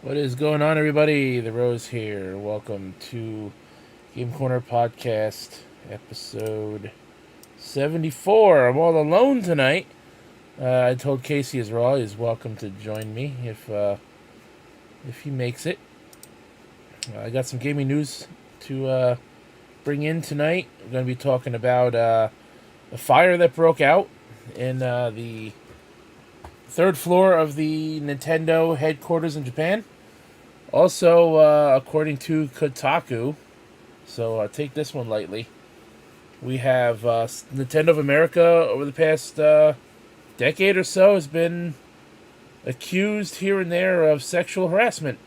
What is going on, everybody? The Rose here. Welcome to Game Corner Podcast, episode 74. I'm all alone tonight. I told Casey as well he's welcome to join me if he makes it. I got some gaming news to bring in tonight. I'm going to be talking about a fire that broke out in the third floor of the Nintendo headquarters in Japan. Also, according to Kotaku, so take this one lightly, we have Nintendo of America over the past decade or so has been accused here and there of sexual harassment.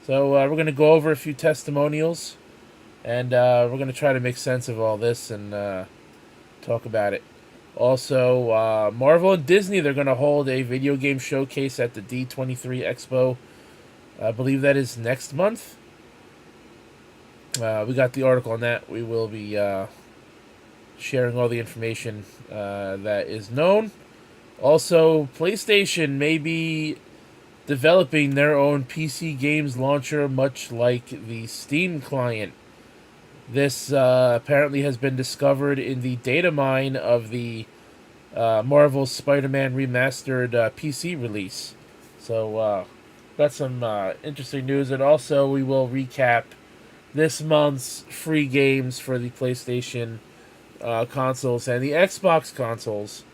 So we're going to go over a few testimonials, and we're going to try to make sense of all this and talk about it. Also, Marvel and Disney, they're going to hold a video game showcase at the D23 Expo. I believe that is next month. We got the article on that. We will be sharing all the information that is known. Also, PlayStation may be developing their own PC games launcher, much like the Steam client. This apparently has been discovered in the data mine of the Marvel Spider-Man Remastered PC release. So, got some interesting news, and also we will recap this month's free games for the PlayStation consoles and the Xbox consoles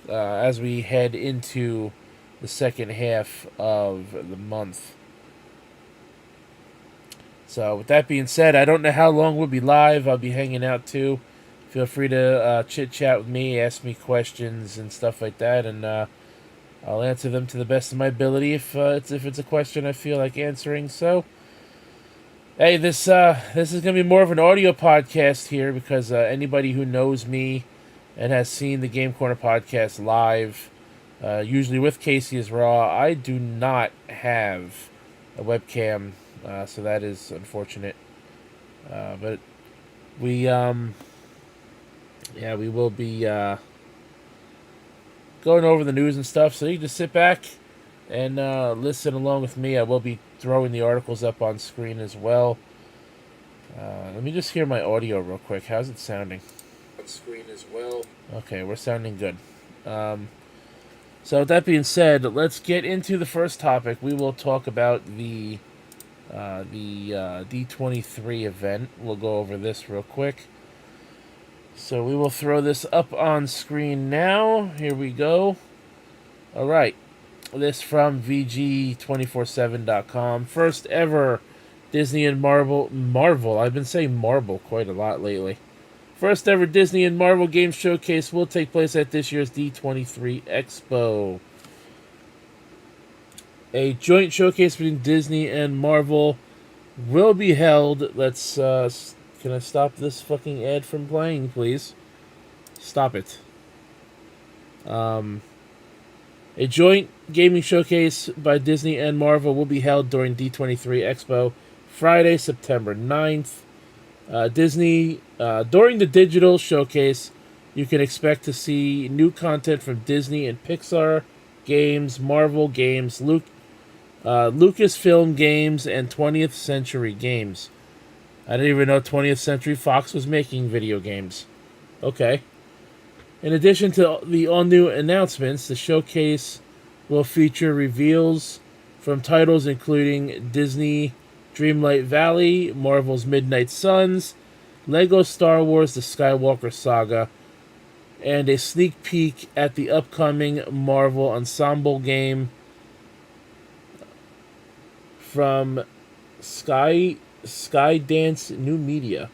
as we head into the second half of the month. So with that being said, I don't know how long we'll be live. I'll be hanging out too. Feel free to chit-chat with me, ask me questions and stuff like that, and I'll answer them to the best of my ability if it's a question I feel like answering. So, hey, this is gonna be more of an audio podcast here because anybody who knows me and has seen the Game Corner podcast live, usually with Casey as Raw, I do not have a webcam, so that is unfortunate. But we we will be going over the news and stuff, so you just sit back and listen along with me. I will be throwing the articles up on screen as well. Let me just hear my audio real quick. How's it sounding? On screen as well. Okay, we're sounding good. So with that being said, let's get into the first topic. We will talk about the D23 event. We'll go over this real quick. So we will throw this up on screen now. Here we go. All right. This from VG247.com. First ever Disney and Marvel. I've been saying Marvel quite a lot lately. First ever Disney and Marvel game showcase will take place at this year's D23 Expo. A joint showcase between Disney and Marvel will be held. Let's can I stop this fucking ad from playing, please? Stop it. A joint gaming showcase by Disney and Marvel will be held during D23 Expo, Friday, September 9th. During the digital showcase, you can expect to see new content from Disney and Pixar games, Marvel games, Lucasfilm games, and 20th Century games. I didn't even know 20th Century Fox was making video games. Okay. In addition to the all-new announcements, the showcase will feature reveals from titles including Disney Dreamlight Valley, Marvel's Midnight Suns, Lego Star Wars The Skywalker Saga, and a sneak peek at the upcoming Marvel Ensemble game from Skydance New Media.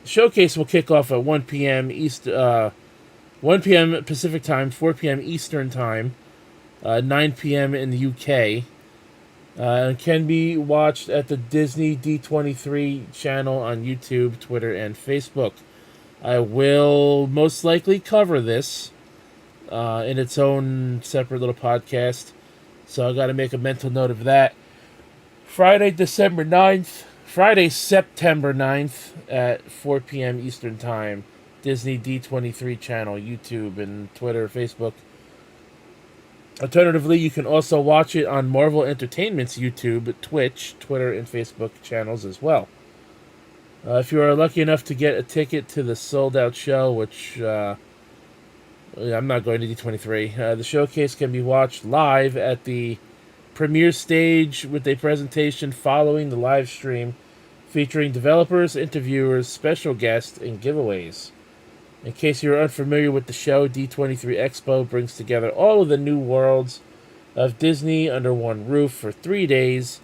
The showcase will kick off at 1 p.m. 1 p.m. Pacific Time, 4 p.m. Eastern Time, 9 p.m. in the UK. Can be watched at the Disney D23 channel on YouTube, Twitter, and Facebook. I will most likely cover this in its own separate little podcast, so I got to make a mental note of that. Friday, September 9th at 4 p.m. Eastern Time, Disney D23 channel, YouTube, and Twitter, Facebook. Alternatively, you can also watch it on Marvel Entertainment's YouTube, Twitch, Twitter, and Facebook channels as well. If you are lucky enough to get a ticket to the sold-out show, which I'm not going to D23, the showcase can be watched live at the premiere stage with a presentation following the live stream featuring developers, interviewers, special guests, and giveaways. In case you're unfamiliar with the show, D23 Expo brings together all of the new worlds of Disney under one roof for 3 days.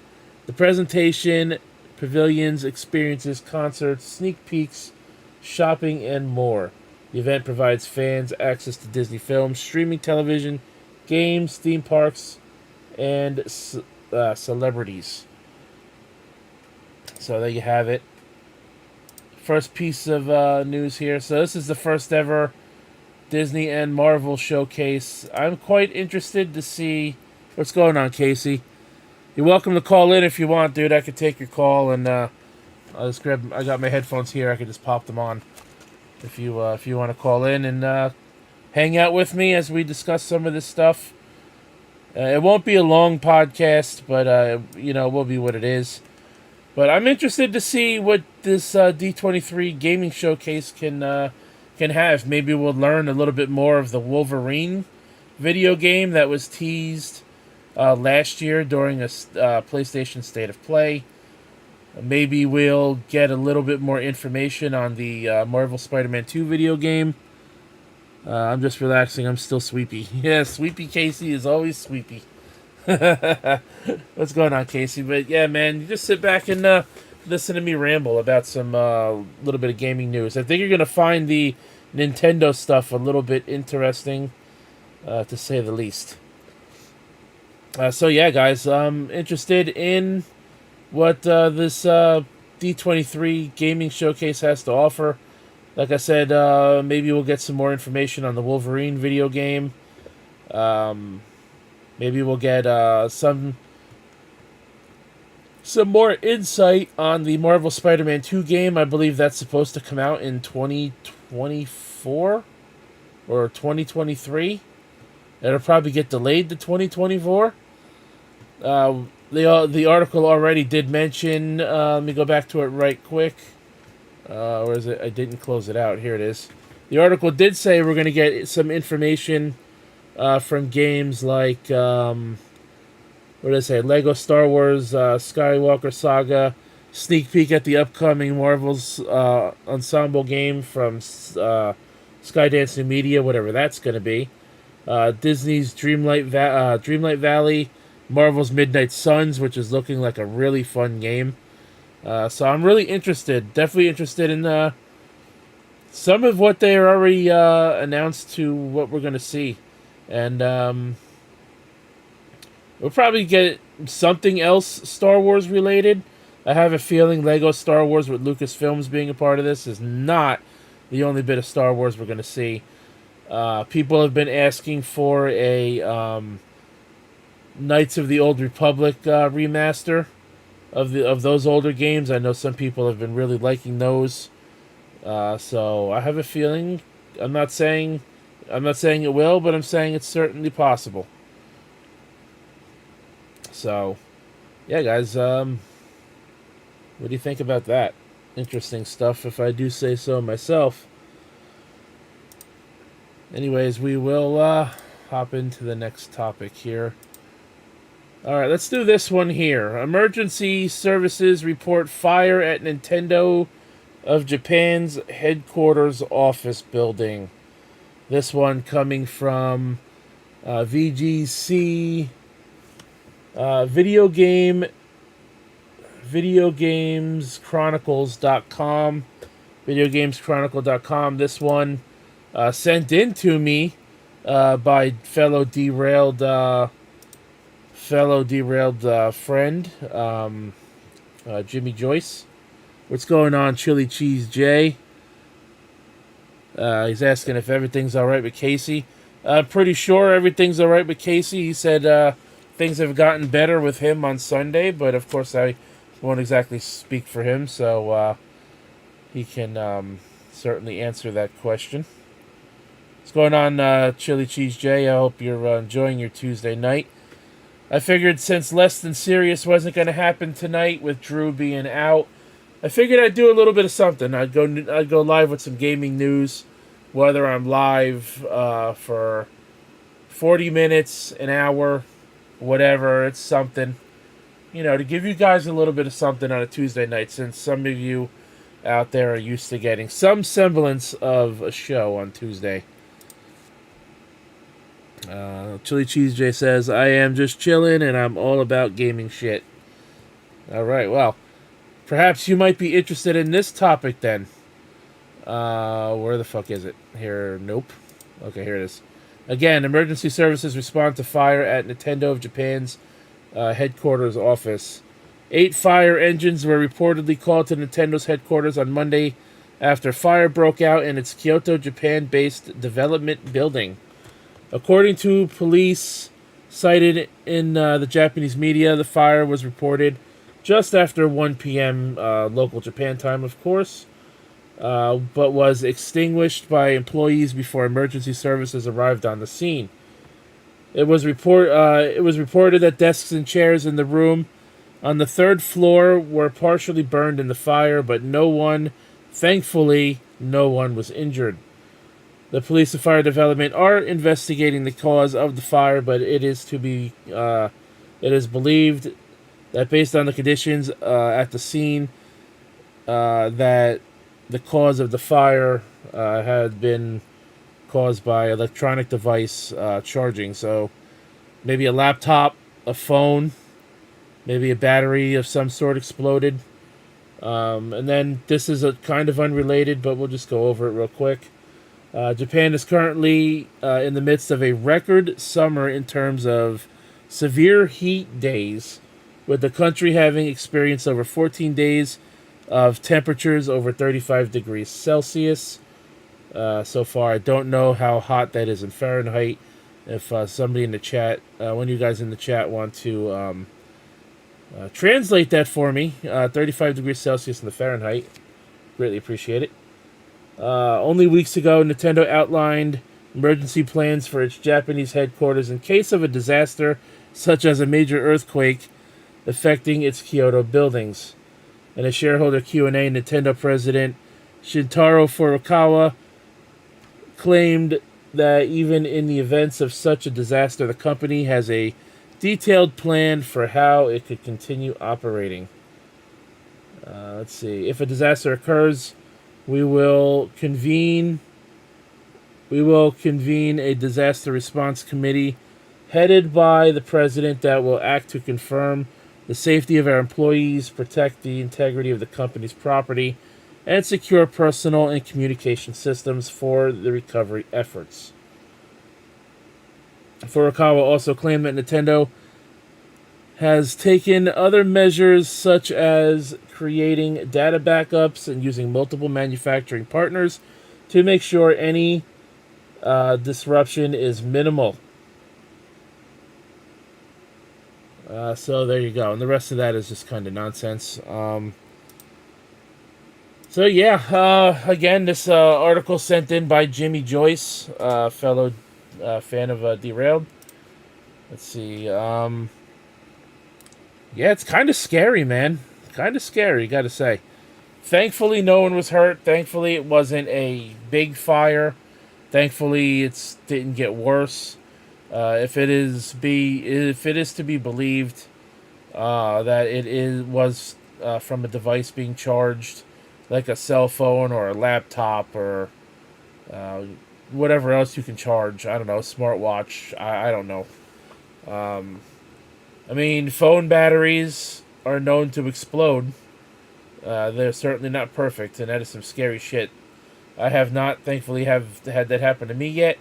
The presentation, pavilions, experiences, concerts, sneak peeks, shopping, and more. The event provides fans access to Disney films, streaming television, games, theme parks, and celebrities. So there you have it. First piece of news here. So this is the first ever Disney and Marvel showcase. I'm quite interested to see what's going on, Casey. You're welcome to call in if you want, dude. I could take your call, and I'll just grab. I got my headphones here. I could just pop them on if you want to call in and hang out with me as we discuss some of this stuff. It won't be a long podcast, but it will be what it is. But I'm interested to see what this D23 gaming showcase can have. Maybe we'll learn a little bit more of the Wolverine video game that was teased last year during a PlayStation State of Play. Maybe we'll get a little bit more information on the Marvel Spider-Man 2 video game. I'm just relaxing. I'm still sleepy. Yeah, Sleepy Casey is always sleepy. What's going on, Casey? But yeah, man, you just sit back and listen to me ramble about some little bit of gaming news. I think you're gonna find the Nintendo stuff a little bit interesting, to say the least. So yeah, guys, I'm interested in what this D23 gaming showcase has to offer. Like I said, maybe we'll get some more information on the Wolverine video game. Maybe we'll get some more insight on the Marvel Spider-Man 2 game. I believe that's supposed to come out in 2024 or 2023. It'll probably get delayed to 2024. The article already did mention. Let me go back to it right quick. Or is it? I didn't close it out. Here it is. The article did say we're going to get some information from games like, what did I say? Lego Star Wars Skywalker Saga, sneak peek at the upcoming Marvel's ensemble game from Skydance New Media, whatever that's going to be. Disney's Dreamlight Valley, Marvel's Midnight Suns, which is looking like a really fun game. So I'm really interested, definitely interested in some of what they are already announced to what we're going to see. And we'll probably get something else Star Wars related. I have a feeling Lego Star Wars with Lucasfilms being a part of this is not the only bit of Star Wars we're going to see. People have been asking for a Knights of the Old Republic remaster of those older games. I know some people have been really liking those. So I have a feeling. I'm not saying it will, but I'm saying it's certainly possible. So, yeah, guys. What do you think about that? Interesting stuff, if I do say so myself. Anyways, we will hop into the next topic here. Alright, let's do this one here. Emergency services report fire at Nintedo of Japan's headquarters office building. This one coming from VGC videogameschronicles.com. Videogameschronicle.com. This one sent in to me by fellow derailed friend Jimmy Joyce. What's going on, Chili Cheese J? He's asking if everything's all right with Casey. Pretty sure everything's all right with Casey. He said things have gotten better with him on Sunday, but of course I won't exactly speak for him, so he can certainly answer that question. What's going on, Chili Cheese J? I hope you're enjoying your Tuesday night. I figured since Less Than Serious wasn't going to happen tonight with Drew being out, I figured I'd do a little bit of something. I'd go live with some gaming news, whether I'm live for 40 minutes, an hour, whatever. It's something, to give you guys a little bit of something on a Tuesday night, since some of you out there are used to getting some semblance of a show on Tuesday. Chili Cheese J says, I am just chilling and I'm all about gaming shit. Alright, well, perhaps you might be interested in this topic then. Where the fuck is it? Here, nope. Okay, here it is. Again, emergency services respond to fire at Nintedo of Japan's headquarters office. 8 fire engines were reportedly called to Nintendo's headquarters on Monday after fire broke out in its Kyoto, Japan-based development building. According to police cited in the Japanese media, the fire was reported just after 1 p.m. Local Japan time, of course, but was extinguished by employees before emergency services arrived on the scene. It was reported that desks and chairs in the room on the 3rd floor were partially burned in the fire, but thankfully, no one was injured. The police and fire development are investigating the cause of the fire, but it is believed that based on the conditions at the scene, that the cause of the fire had been caused by electronic device charging. So maybe a laptop, a phone, maybe a battery of some sort exploded. And then this is a kind of unrelated, but we'll just go over it real quick. Japan is currently in the midst of a record summer in terms of severe heat days, with the country having experienced over 14 days of temperatures over 35 degrees Celsius so far. I don't know how hot that is in Fahrenheit. If somebody in the chat, one of you guys in the chat want to translate that for me, 35 degrees Celsius in the Fahrenheit, greatly appreciate it. Only weeks ago, Nintendo outlined emergency plans for its Japanese headquarters in case of a disaster, such as a major earthquake affecting its Kyoto buildings. In a shareholder Q&A, Nintendo president Shintaro Furukawa claimed that even in the events of such a disaster, the company has a detailed plan for how it could continue operating. Let's see. If a disaster occurs, we will convene a disaster response committee headed by the president that will act to confirm the safety of our employees, protect the integrity of the company's property, and secure personal and communication systems for the recovery efforts. Furukawa also claimed that Nintendo has taken other measures such as creating data backups and using multiple manufacturing partners to make sure any disruption is minimal. So there you go. And the rest of that is just kind of nonsense. Again, this article sent in by Jimmy Joyce, fellow fan of Derailed. Let's see. Yeah, it's kind of scary, man. Kind of scary, gotta say. Thankfully, no one was hurt. Thankfully, it wasn't a big fire. Thankfully, it didn't get worse. If it is to be believed that it was from a device being charged, like a cell phone or a laptop or whatever else you can charge. I don't know, smartwatch. I don't know. Phone batteries are known to explode. They're certainly not perfect, and that is some scary shit. I have not, thankfully, have had that happen to me yet.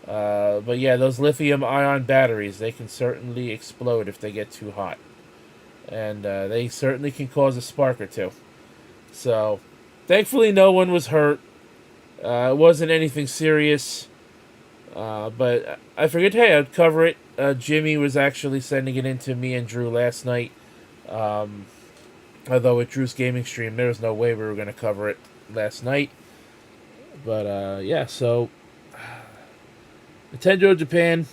But yeah, those lithium-ion batteries, they can certainly explode if they get too hot. And they certainly can cause a spark or two. So, thankfully, no one was hurt. It wasn't anything serious. But I figured, hey, I'd cover it. Jimmy was actually sending it in to me and Drew last night. Although with Drew's gaming stream, there was no way we were going to cover it last night. But, so Nintedo Japan,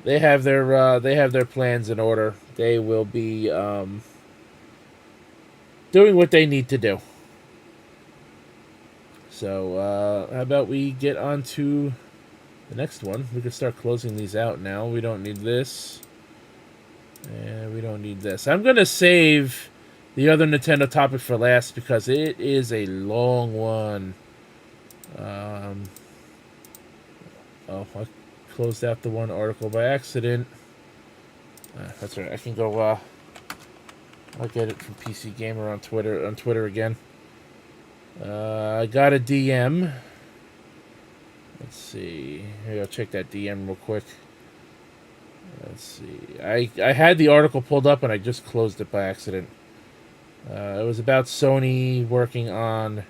they have their plans in order. They will be doing what they need to do. So how about we get on to the next one? We can start closing these out now. We don't need this. And we don't need this. I'm going to save the other Nintendo topic for last because it is a long one. Oh, I closed out the one article by accident. That's right. I can go. I'll get it from PC Gamer on Twitter again. I got a DM. Let's see. Maybe I'll check that DM real quick. Let's see. I had the article pulled up and I just closed it by accident. It was about Sony working on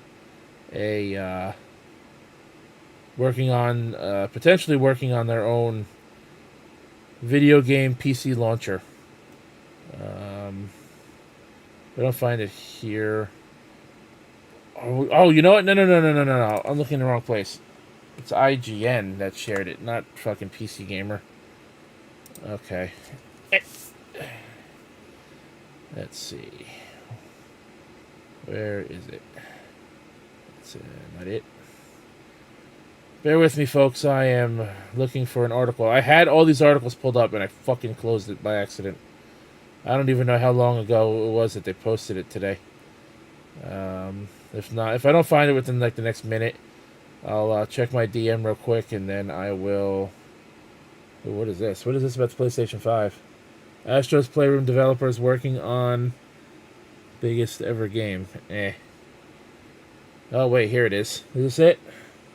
potentially working on their own video game PC launcher. I don't find it here. Oh, you know what? No. I'm looking in the wrong place. It's IGN that shared it, not fucking PC Gamer. Okay. Let's see. Where is it? That's not it. Bear with me, folks. I am looking for an article. I had all these articles pulled up, and I fucking closed it by accident. I don't even know how long ago it was that they posted it today. If I don't find it within like the next minute, I'll check my DM real quick, and then I will. Ooh, what is this? What is this about the PlayStation 5? Astro's Playroom developers working on biggest ever game. Oh wait, here it is. Is this it?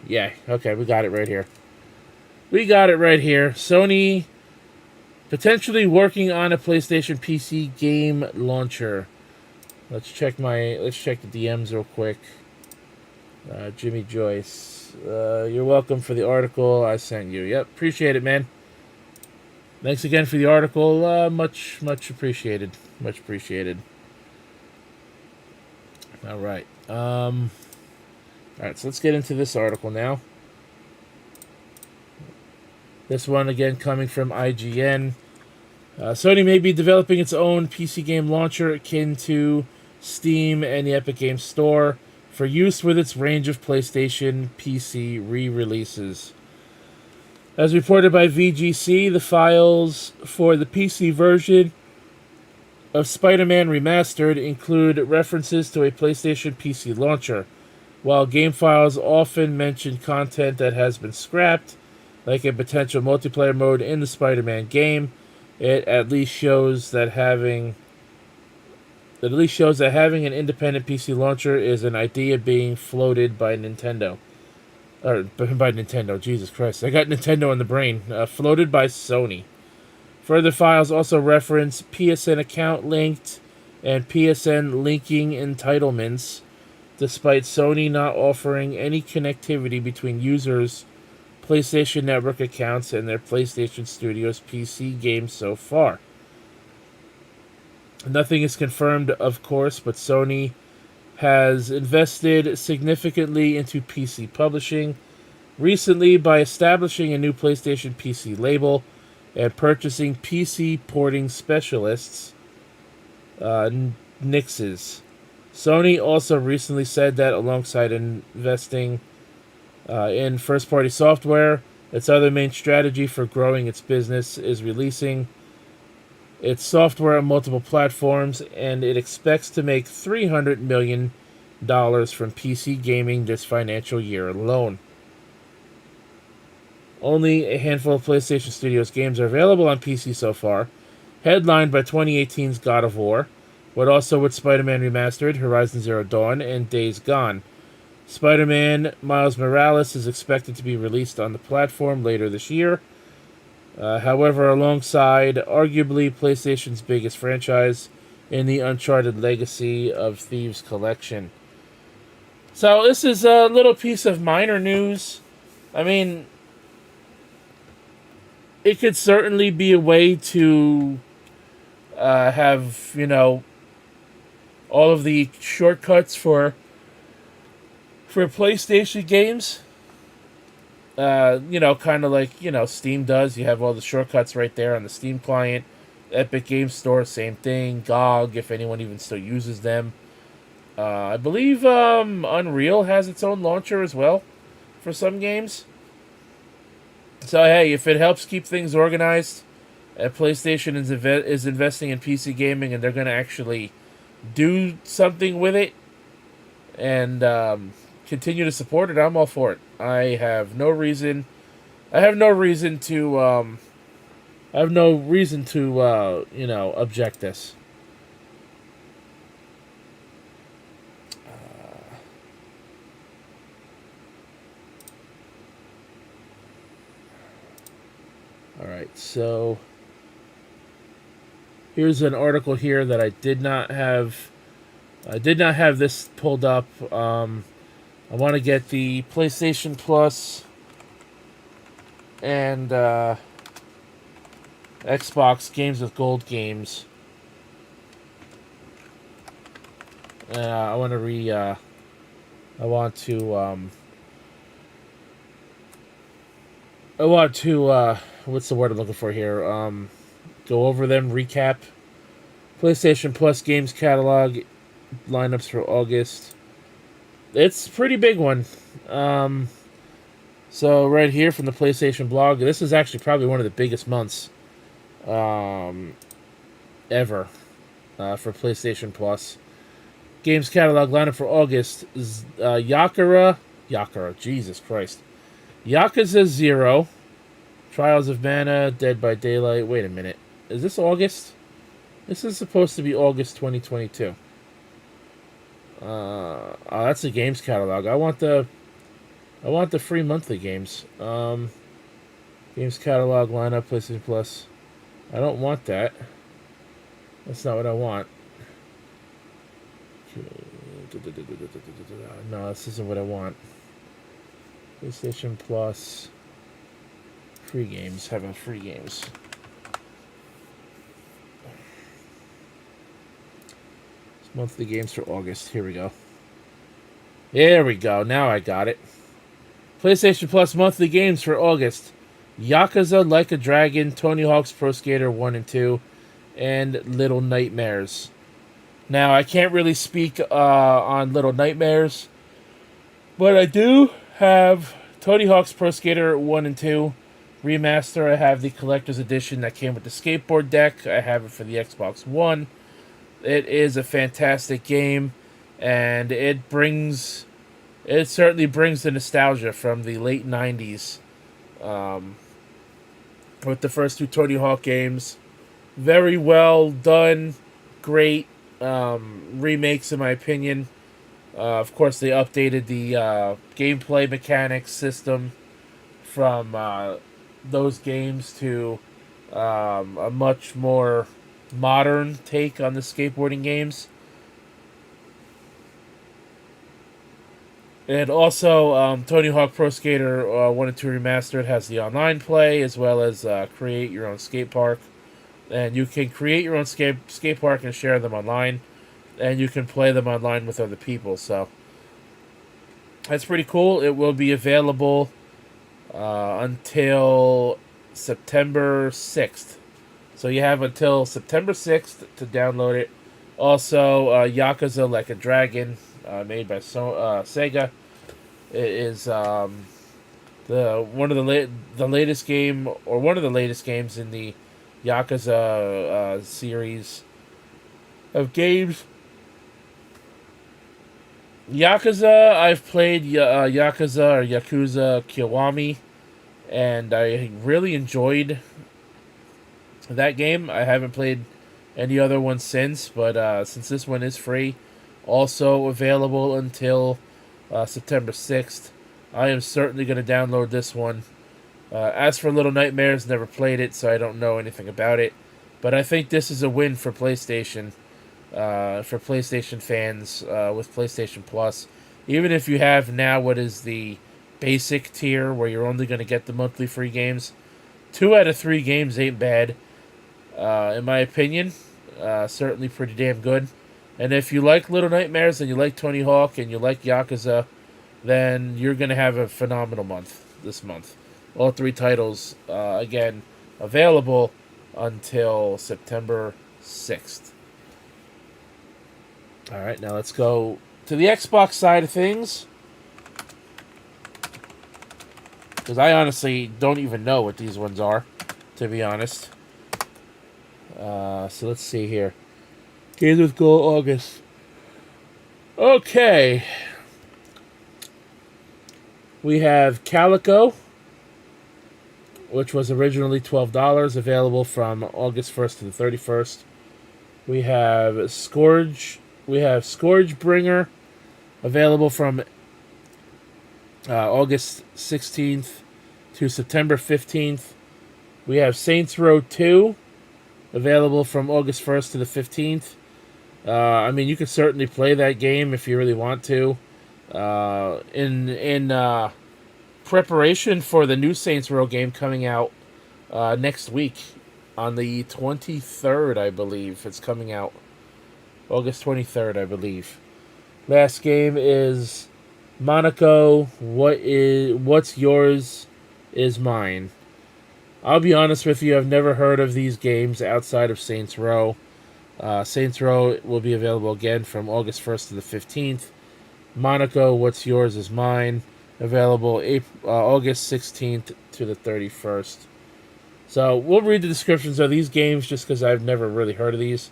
Yeah. Okay, we got it right here. Sony potentially working on a PlayStation PC game launcher. Let's check the DMs real quick. Jimmy Joyce, you're welcome for the article I sent you. Yep, appreciate it, man. Thanks again for the article. Much appreciated. Much appreciated. All right. All right, so let's get into this article now. This one, again, coming from IGN. Sony may be developing its own PC game launcher akin to Steam and the Epic Games Store for use with its range of PlayStation PC re-releases. As reported by VGC, the files for the PC version of Spider-Man Remastered include references to a PlayStation PC launcher, while game files often mention content that has been scrapped, like a potential multiplayer mode in the Spider-Man game. It at least shows that having an independent PC launcher is an idea being floated by Nintendo. Or by Nintendo, Jesus Christ. I got Nintendo in the brain. Floated by Sony. Further files also reference PSN account linked and PSN linking entitlements, despite Sony not offering any connectivity between users' PlayStation Network accounts and their PlayStation Studios PC games so far. Nothing is confirmed, of course, but Sony has invested significantly into PC publishing recently by establishing a new PlayStation PC label and purchasing PC porting specialists, Nixes. Sony also recently said that alongside investing in first-party software, its other main strategy for growing its business is releasing its software on multiple platforms, and it expects to make $300 million from PC gaming this financial year alone. Only a handful of PlayStation Studios games are available on PC so far, headlined by 2018's God of War, but also with Spider-Man Remastered, Horizon Zero Dawn, and Days Gone. Spider-Man Miles Morales is expected to be released on the platform later this year. However, alongside arguably PlayStation's biggest franchise in the Uncharted Legacy of Thieves collection. So this is a little piece of minor news. I mean, it could certainly be a way to have, all of the shortcuts for PlayStation games kind of like, Steam does. You have all the shortcuts right there on the Steam client. Epic Game Store, same thing. GOG, if anyone even still uses them. I believe Unreal has its own launcher as well for some games. So, hey, if it helps keep things organized, PlayStation is investing in PC gaming, and they're going to actually do something with it and continue to support it, I'm all for it. I have no reason to object this. All right, so here's an article here that I did not have. I did not have this pulled up. I want to get the PlayStation Plus and Xbox Games with Gold games. I want to what's the word I'm looking for here? Go over them, recap. PlayStation Plus games catalog, lineups for August. It's a pretty big one. So right here from the PlayStation blog, this is actually probably one of the biggest months ever for PlayStation Plus. Games catalog lineup for August is Yakuza, Jesus Christ. Yakuza 0, Trials of Mana, Dead by Daylight. Wait a minute. Is this August? This is supposed to be August 2022. That's the games catalog. I want the free monthly games. Games catalog lineup, PlayStation Plus. I don't want that. That's not what I want. No, this isn't what I want. PlayStation Plus. Free games. Having free games. Monthly games for August. Here we go. There we go. Now I got it. PlayStation Plus monthly games for August. Yakuza Like a Dragon, Tony Hawk's Pro Skater 1 and 2, and Little Nightmares. Now, I can't really speak on Little Nightmares, but I do have Tony Hawk's Pro Skater 1 and 2 remaster. I have the collector's edition that came with the skateboard deck. I have it for the Xbox One. It is a fantastic game, and it certainly brings the nostalgia from the late 90s. With the first two Tony Hawk games. Very well done. Great remakes, in my opinion. Of course, they updated the gameplay mechanics system from those games to a much more modern take on the skateboarding games. And also, Tony Hawk Pro Skater 1 and 2 Remastered has the online play, as well as create your own skate park. And you can create your own skate park and share them online. And you can play them online with other people. So, that's pretty cool. It will be available until September 6th. So you have until September 6th to download it. Also, Yakuza Like a Dragon, made by Sega. It is one of the latest game, or one of the latest games in the Yakuza series of games. Yakuza, I've played Yakuza Kiwami, and I really enjoyed that game. I haven't played any other one since, but since this one is free, also available until September 6th, I am certainly going to download this one. As for Little Nightmares, never played it, so I don't know anything about it. But I think this is a win for PlayStation fans with PlayStation Plus. Even if you have now what is the basic tier, where you're only going to get the monthly free games, 2 out of 3 games ain't bad. In my opinion, certainly pretty damn good. And if you like Little Nightmares and you like Tony Hawk and you like Yakuza, then you're going to have a phenomenal month. this month. All 3 titles, again, available until September 6th. All right, now let's go to the Xbox side of things. Because I honestly don't even know what these ones are, to be honest. So let's see here. Games with Gold August. Okay. We have Calico, which was originally $12, available from August 1st to the 31st. We have Scourge. We have Scourgebringer, available from August 16th to September 15th. We have Saints Row 2, available from August 1st to the 15th. I mean, you can certainly play that game if you really want to. In preparation for the new Saints Row game coming out next week on the 23rd, I believe. It's coming out August 23rd, I believe. Last game is Monaco. What's yours is mine. I'll be honest with you, I've never heard of these games outside of Saints Row. Saints Row will be available again from August 1st to the 15th. Monaco, What's Yours is Mine, available August 16th to the 31st. So we'll read the descriptions of these games just because I've never really heard of these.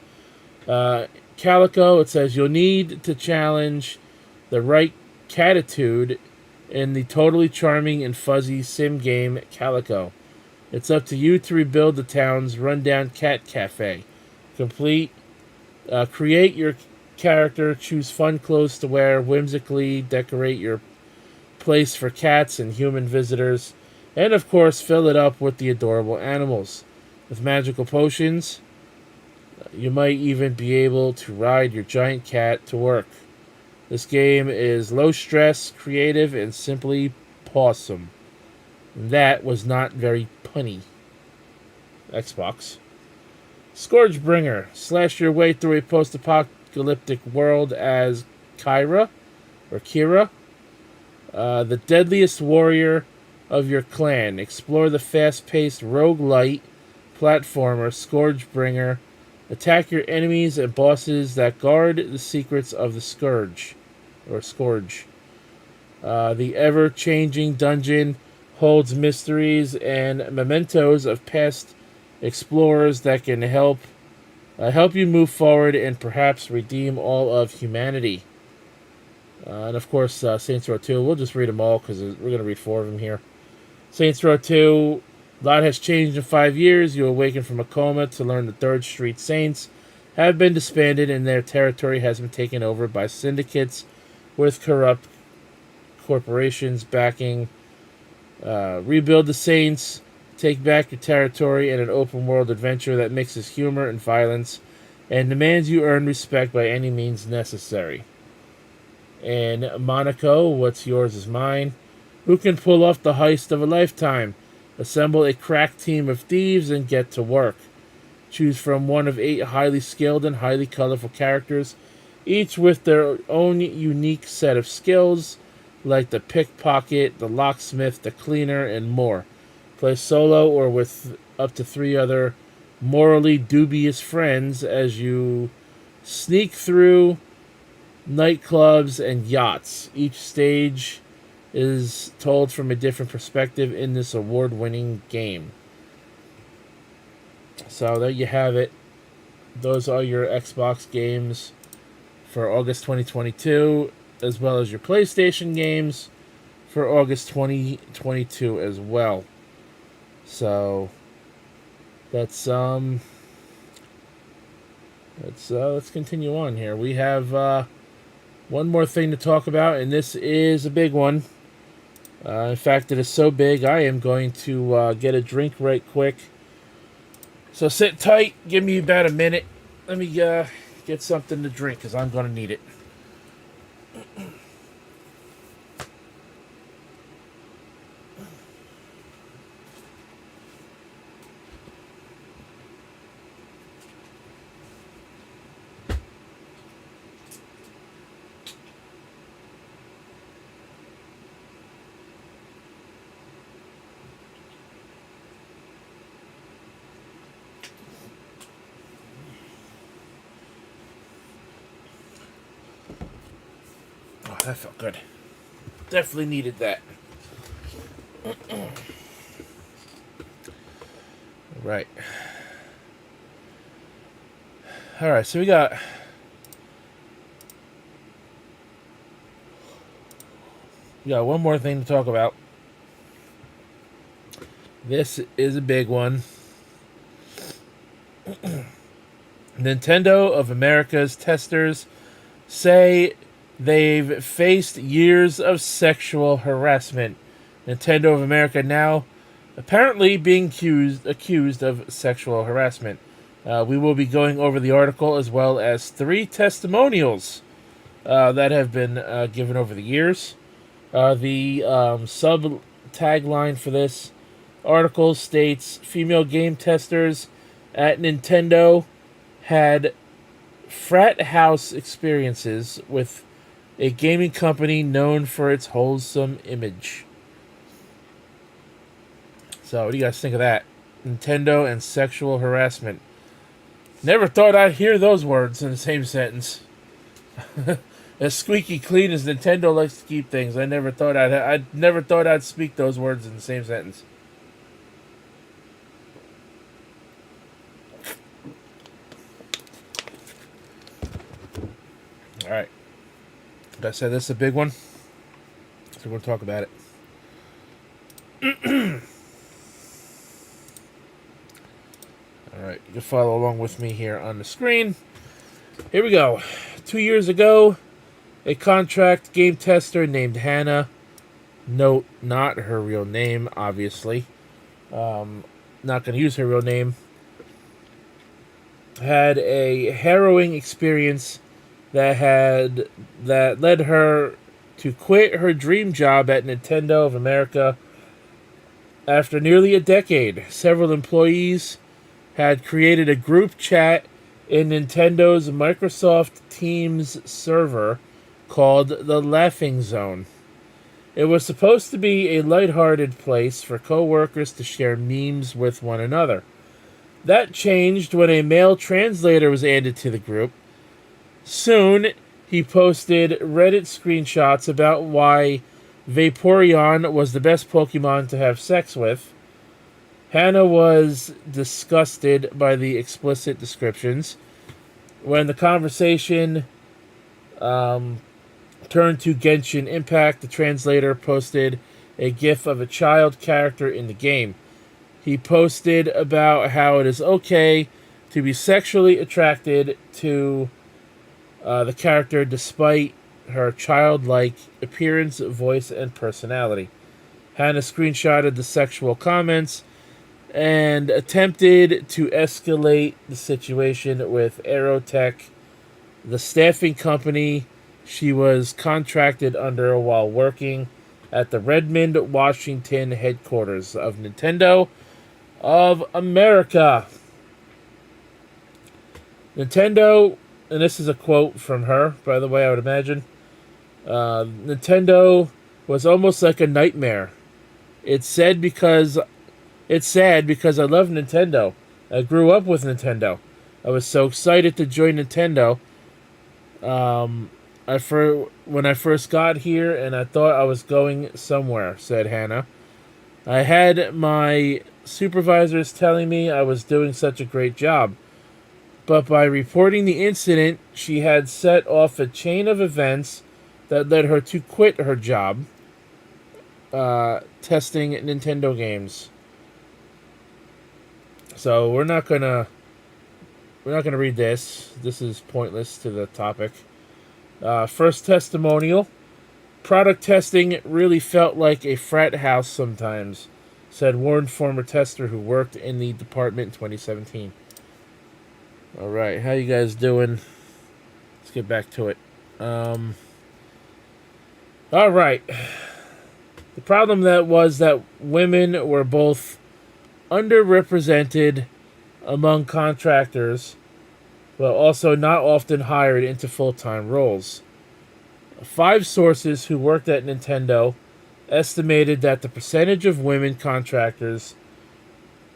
Calico, it says you'll need to challenge the right catitude in the totally charming and fuzzy sim game Calico. It's up to you to rebuild the town's rundown cat cafe. Create your character, choose fun clothes to wear, whimsically decorate your place for cats and human visitors, and of course fill it up with the adorable animals. With magical potions, you might even be able to ride your giant cat to work. This game is low stress, creative, and simply pawsome. That was not very punny. Xbox. Scourgebringer. Slash your way through a post-apocalyptic world as Kira, the deadliest warrior of your clan. Explore the fast-paced roguelite platformer Scourgebringer. Attack your enemies and bosses that guard the secrets of the Scourge. The ever-changing dungeon holds mysteries and mementos of past explorers that can help you move forward and perhaps redeem all of humanity. And of course, Saints Row 2. We'll just read them all because we're going to read 4 of them here. Saints Row 2. A lot has changed in 5 years. You awaken from a coma to learn the 3rd Street Saints have been disbanded and their territory has been taken over by syndicates with corrupt corporations backing. Rebuild the Saints. Take back your territory in an open-world adventure that mixes humor and violence and demands you earn respect by any means necessary. And Monaco, What's Yours is Mine. Who can pull off the heist of a lifetime? Assemble a crack team of thieves and get to work. Choose from one of 8 highly skilled and highly colorful characters, each with their own unique set of skills, like the pickpocket, the locksmith, the cleaner, and more. Play solo or with up to 3 other morally dubious friends as you sneak through nightclubs and yachts. Each stage is told from a different perspective in this award-winning game. So there you have it. Those are your Xbox games for August 2022, as well as your PlayStation games for August 2022 as well. So let's continue on here. We have one more thing to talk about, and this is a big one. In fact, it is so big, I am going to get a drink right quick. So sit tight. Give me about a minute. Let me get something to drink, because I'm going to need it. That felt good. Definitely needed that. Right. Alright, so we got one more thing to talk about. This is a big one. Nintendo of America's testers say they've faced years of sexual harassment. Nintendo of America now apparently being accused of sexual harassment. We will be going over the article as well as 3 testimonials that have been given over the years. The sub tagline for this article states, female game testers at Nintendo had frat house experiences with a gaming company known for its wholesome image. So what do you guys think of that? Nintendo and sexual harassment. Never thought I'd hear those words in the same sentence. As squeaky clean as Nintendo likes to keep things, I never thought I'd speak those words in the same sentence. All right. Like I said, this is a big one, so we're going to talk about it. All right, you can follow along with me here on the screen. Here we go. 2 years ago, a contract game tester named Hannah, note, not her real name, obviously. Not going to use her real name. Had a harrowing experience that led her to quit her dream job at Nintendo of America. After nearly a decade, several employees had created a group chat in Nintendo's Microsoft Teams server called the Laughing Zone. It was supposed to be a lighthearted place for co-workers to share memes with one another. That changed when a male translator was added to the group. Soon, he posted Reddit screenshots about why Vaporeon was the best Pokemon to have sex with. Hannah was disgusted by the explicit descriptions. When the conversation turned to Genshin Impact, the translator posted a GIF of a child character in the game. He posted about how it is okay to be sexually attracted to the character despite her childlike appearance, voice, and personality. Hannah screenshotted the sexual comments and attempted to escalate the situation with Aerotech, the staffing company she was contracted under while working at the Redmond, Washington headquarters of Nintendo of America. Nintendo, and this is a quote from her, by the way, I would imagine. Nintendo was almost like a nightmare. It's sad because I love Nintendo. I grew up with Nintendo. I was so excited to join Nintendo. When I first got here, and I thought I was going somewhere, said Hannah. I had my supervisors telling me I was doing such a great job. But by reporting the incident, she had set off a chain of events that led her to quit her job testing Nintendo games. So we're not gonna read this. This is pointless to the topic. First testimonial. Product testing really felt like a frat house sometimes, said one former tester who worked in the department in 2017. All right, how you guys doing? Let's get back to it. All right. The problem was that women were both underrepresented among contractors, but also not often hired into full-time roles. 5 sources who worked at Nintendo estimated that the percentage of women contractors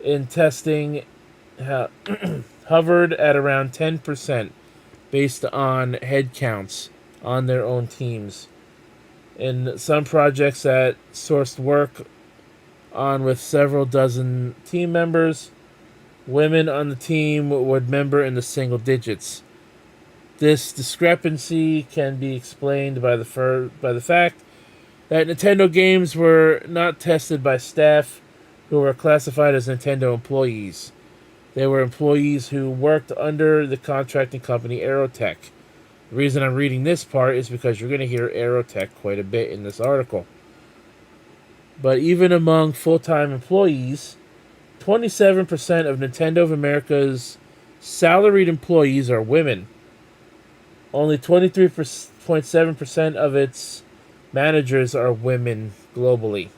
in testing hovered at around 10% based on head counts on their own teams. In some projects that sourced work on with several dozen team members, women on the team would member in the single digits. This discrepancy can be explained by the fact that Nintendo games were not tested by staff who were classified as Nintendo employees. They were employees who worked under the contracting company Aerotech. The reason I'm reading this part is because you're going to hear Aerotech quite a bit in this article. But even among full-time employees, 27% of Nintendo of America's salaried employees are women. Only 23.7% of its managers are women globally.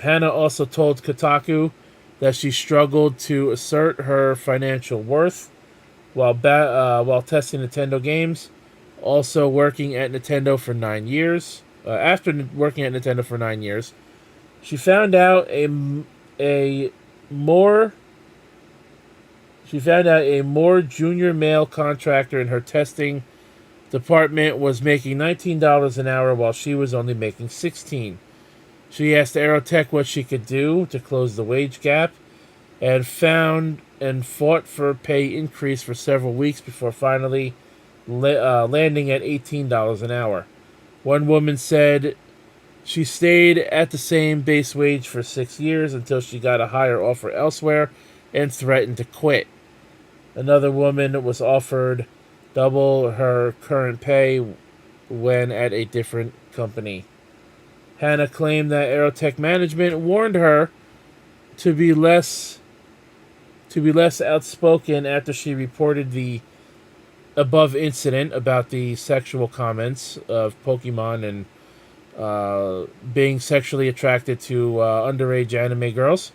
Hannah also told Kotaku that she struggled to assert her financial worth while testing Nintendo games, also working at Nintendo for 9 years. After working at Nintendo for 9 years, she found out a more junior male contractor in her testing department was making $19 an hour while she was only making $16. She asked Aerotech what she could do to close the wage gap and fought for a pay increase for several weeks before finally landing at $18 an hour. One woman said she stayed at the same base wage for 6 years until she got a higher offer elsewhere and threatened to quit. Another woman was offered double her current pay when at a different company. Hannah claimed that Aerotech management warned her to be less outspoken after she reported the above incident about the sexual comments of Pokemon and being sexually attracted to underage anime girls.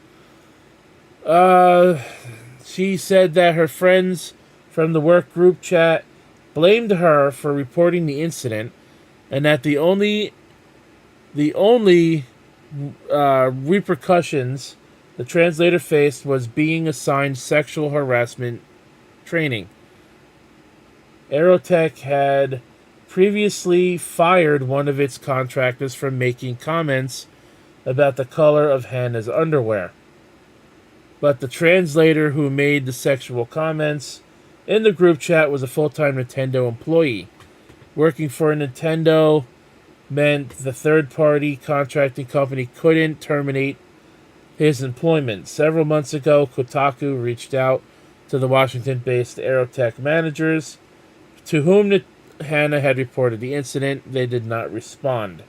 She said that her friends from the work group chat blamed her for reporting the incident, and that the only repercussions the translator faced was being assigned sexual harassment training. Aerotech had previously fired one of its contractors for making comments about the color of Hannah's underwear. But the translator who made the sexual comments in the group chat was a full-time Nintendo employee. Working for Nintendo meant the third-party contracting company couldn't terminate his employment. Several months ago, Kotaku reached out to the Washington-based Aerotech managers, to whom Hannah had reported the incident. They did not respond.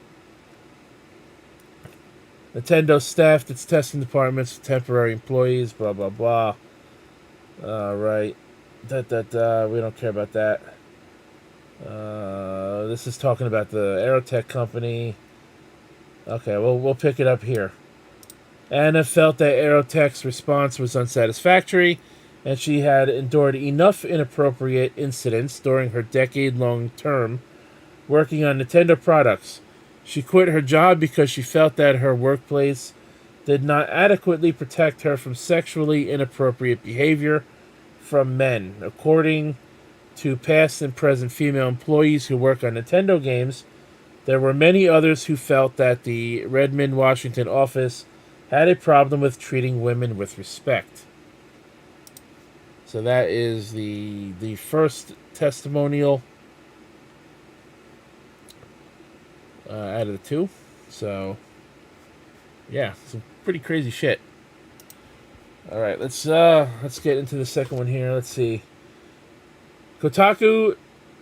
Nintendo staffed its testing departments with temporary employees, blah, blah, blah. Right. We don't care about that. This is talking about the Aerotech company. Okay, well, we'll pick it up here. Anna felt that Aerotech's response was unsatisfactory, and she had endured enough inappropriate incidents during her decade-long term working on Nintendo products. She quit her job because she felt that her workplace did not adequately protect her from sexually inappropriate behavior from men. According to past and present female employees who work on Nintendo games, there were many others who felt that the Redmond, Washington office had a problem with treating women with respect. So that is the first testimonial out of the two. So yeah, some pretty crazy shit. All right, let's get into the second one here. Let's see. Kotaku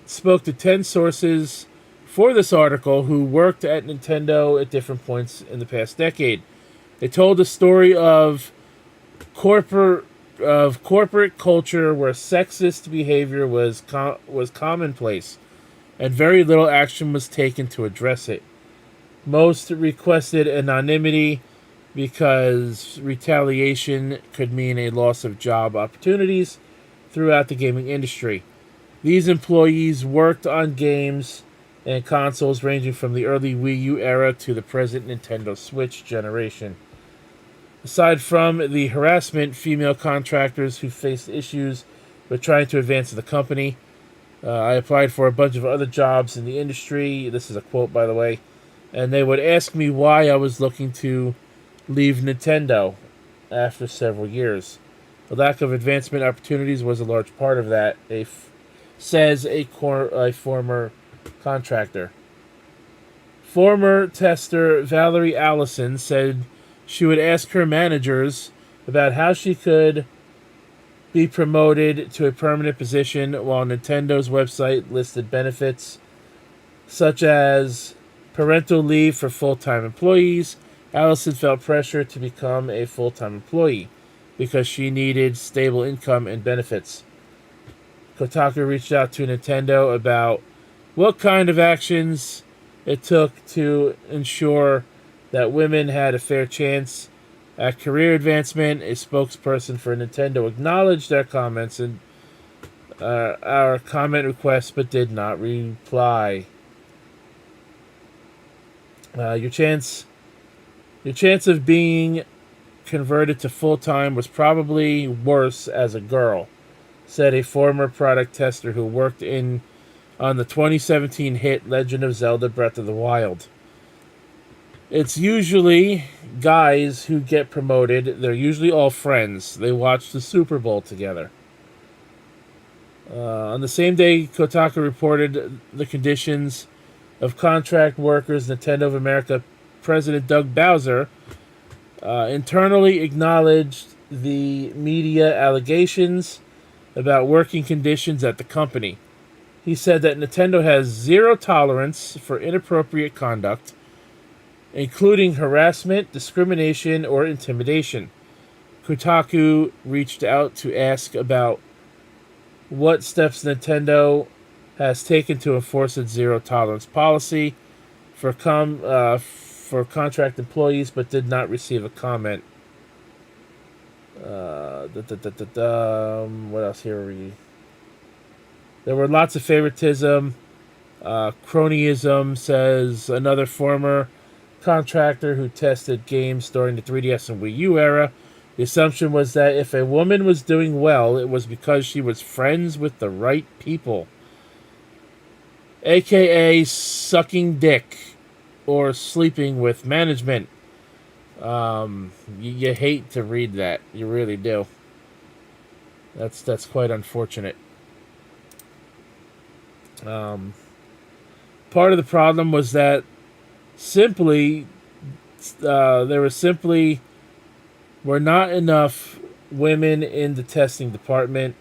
spoke to 10 sources for this article who worked at Nintendo at different points in the past decade. They told the story of corporate culture where sexist behavior was commonplace, and very little action was taken to address it. Most requested anonymity because retaliation could mean a loss of job opportunities throughout the gaming industry. These employees worked on games and consoles ranging from the early Wii U era to the present Nintendo Switch generation. Aside from the harassment, female contractors who faced issues with trying to advance the company, I applied for a bunch of other jobs in the industry. This is a quote, by the way. And they would ask me why I was looking to leave Nintendo after several years. The lack of advancement opportunities was a large part of that, says a former contractor. Former tester Valerie Allison said she would ask her managers about how she could be promoted to a permanent position, while Nintendo's website listed benefits such as parental leave for full-time employees. Allison felt pressure to become a full-time employee because she needed stable income and benefits. Kotaku reached out to Nintendo about what kind of actions it took to ensure that women had a fair chance at career advancement. A spokesperson for Nintendo acknowledged our comments and our comment request, but did not reply. Your chance of being converted to full-time was probably worse as a girl, said a former product tester who worked on the 2017 hit Legend of Zelda Breath of the Wild. It's usually guys who get promoted. They're usually all friends. They watch the Super Bowl together. On the same day, Kotaku reported the conditions of contract workers. Nintendo of America President Doug Bowser internally acknowledged the media allegations about working conditions at the company. He said that Nintendo has zero tolerance for inappropriate conduct, including harassment, discrimination, or intimidation. Kotaku reached out to ask about what steps Nintendo has taken to enforce its zero-tolerance policy for contract employees, but did not receive a comment. What else here? There were lots of favoritism. Cronyism, says another former contractor who tested games during the 3DS and Wii U era. The assumption was that if a woman was doing well, it was because she was friends with the right people, aka sucking dick or sleeping with management. You hate to read that. You really do. That's quite unfortunate. Part of the problem was that there were not enough women in the testing department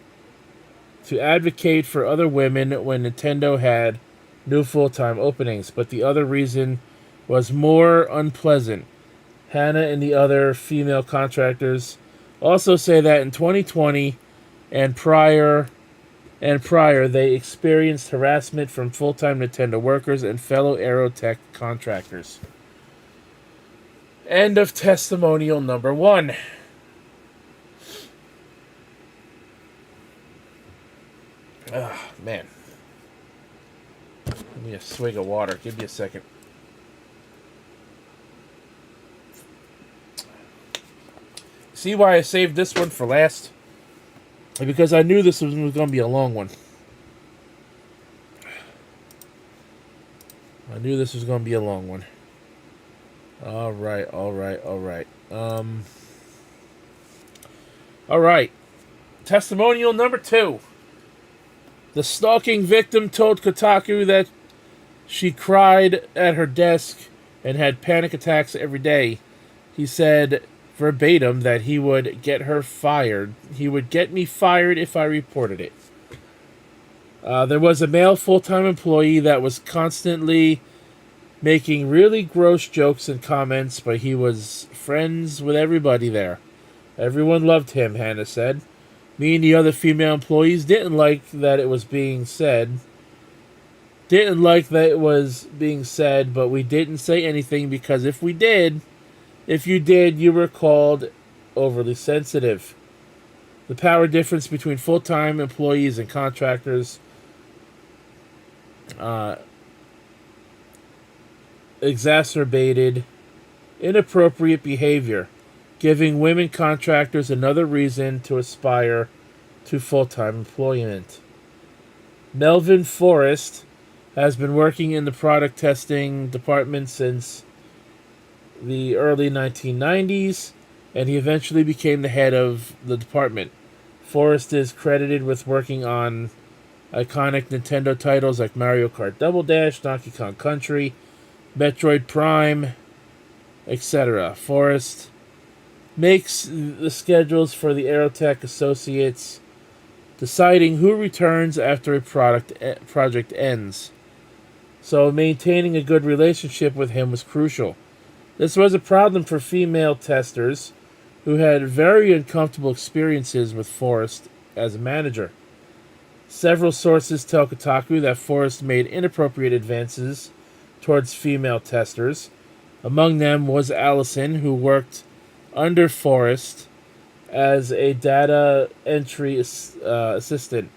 to advocate for other women when Nintendo had new full-time openings. But the other reason was more unpleasant. Hannah and the other female contractors also say that in 2020 and prior, they experienced harassment from full-time Nintendo workers and fellow Aerotech contractors. End of testimonial number 1. Man. Give me a swig of water. Give me a second. See why I saved this one for last? Because I knew this was going to be a long one. All right. Testimonial number 2. The stalking victim told Kotaku that she cried at her desk and had panic attacks every day. He said verbatim that he would get her fired. He would get me fired if I reported it. There was a male full-time employee that was constantly making really gross jokes and comments, but he was friends with everybody there. Everyone loved him, Hannah said. Me and the other female employees didn't like that it was being said. But we didn't say anything because if you did, you were called overly sensitive. The power difference between full-time employees and contractors exacerbated inappropriate behavior, giving women contractors another reason to aspire to full-time employment. Melvin Forrest has been working in the product testing department since the early 1990s, and he eventually became the head of the department. Forrest is credited with working on iconic Nintendo titles like Mario Kart Double Dash, Donkey Kong Country, Metroid Prime, etc. Forrest makes the schedules for the Aerotech Associates, deciding who returns after a project ends. So maintaining a good relationship with him was crucial. This was a problem for female testers who had very uncomfortable experiences with Forrest as a manager. Several sources tell Kotaku that Forrest made inappropriate advances towards female testers. Among them was Allison, who worked under Forrest as a data entry assistant.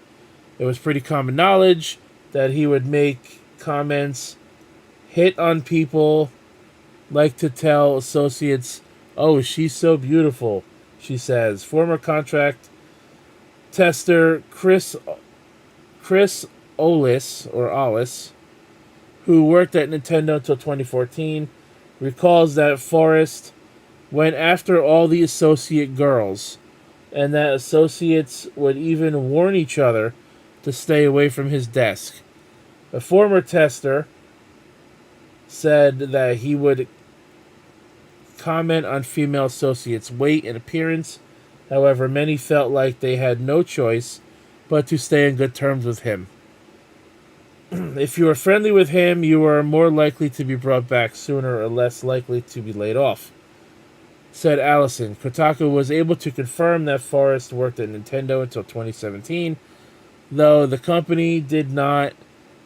It was pretty common knowledge that he would make comments, hit on people, like to tell associates, "Oh, she's so beautiful," she says. Former contract tester Chris Ollis, who worked at Nintendo until 2014, recalls that Forrest went after all the associate girls, and that associates would even warn each other to stay away from his desk. A former tester said that he would comment on female associates' weight and appearance. However, many felt like they had no choice but to stay on good terms with him. If you were friendly with him, you were more likely to be brought back sooner or less likely to be laid off, said Allison. Kotaku was able to confirm that Forrest worked at Nintendo until 2017, though the company did not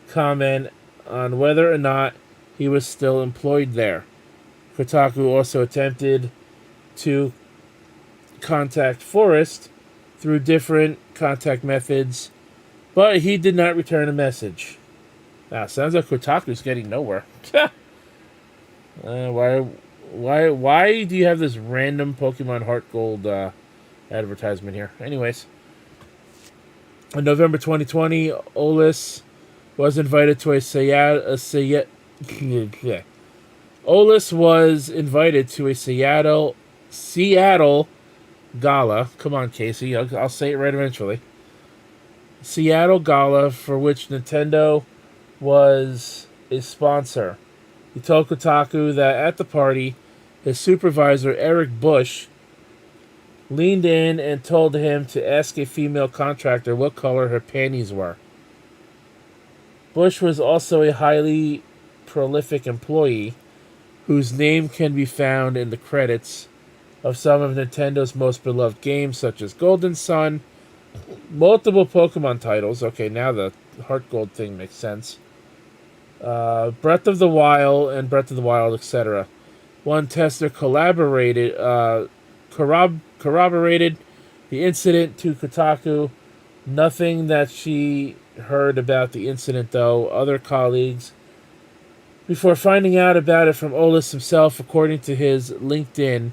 comment on whether or not he was still employed there. Kotaku also attempted to contact Forrest through different contact methods, but he did not return a message. Now, sounds like Kotaku's getting nowhere. Why do you have this random Pokemon Heart Gold advertisement here? Anyways, in November 2020, Ollis was invited to Ollis was invited to a Seattle gala. Come on, Casey. I'll say it right eventually. Seattle gala, for which Nintendo was a sponsor. He told Kotaku that at the party, his supervisor, Eric Bush, leaned in and told him to ask a female contractor what color her panties were. Bush was also a highly prolific employee whose name can be found in the credits of some of Nintendo's most beloved games, such as Golden Sun, multiple Pokemon titles. Okay, now the Heart Gold thing makes sense. Breath of the Wild, etc. One tester corroborated the incident to Kotaku. Nothing that she heard about the incident, though. Other colleagues, before finding out about it from Ollis himself, according to his LinkedIn,